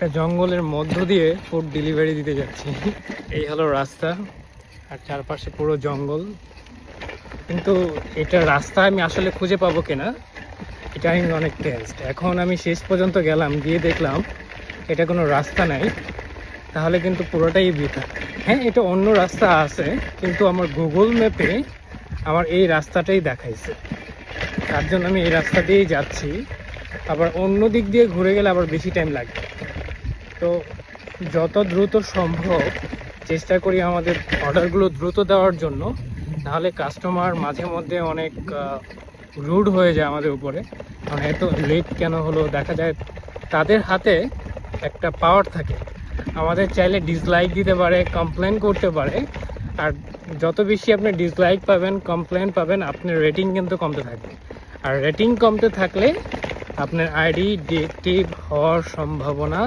একটা জঙ্গলের মধ্য দিয়ে ফুড ডেলিভারি দিতে যাচ্ছি। এই হলো রাস্তা, আর চারপাশে পুরো জঙ্গল। কিন্তু এটা রাস্তা আমি আসলে খুঁজে পাবো কিনা এটা আমি অনেক টেনসড। এখন আমি শেষ পর্যন্ত গেলাম, গিয়ে দেখলাম এটা কোনো রাস্তা নাই, তাহলে কিন্তু পুরোটাই বৃথা। হ্যাঁ, এটা অন্য রাস্তা আছে, কিন্তু আমার গুগল ম্যাপে আমার এই রাস্তাটাই দেখাইছে, তার জন্য আমি এই রাস্তা দিয়েই যাচ্ছি। আবার অন্য দিক দিয়ে ঘুরে গেলে আবার বেশি টাইম লাগবে। তো যত দ্রুত সম্ভব চেষ্টা করি আমাদের অর্ডারগুলো দ্রুত দেওয়ার জন্য, নাহলে কাস্টমার মাঝে মধ্যে অনেক রুড হয়ে যায় আমাদের উপরে। কারণ এত লেট কেন হলো, দেখা যায় তাদের হাতে একটা পাওয়ার থাকে, আমাদের চাইলে ডিসলাইক দিতে পারে, কমপ্লেন করতে পারে। আর যত বেশি আপনি ডিসলাইক পাবেন, কমপ্লেন পাবেন, আপনার রেটিং কিন্তু কমতে থাকবে। আর রেটিং কমতে থাকলে আপনার আইডি ডিএক্টিভ হওয়ার সম্ভাবনা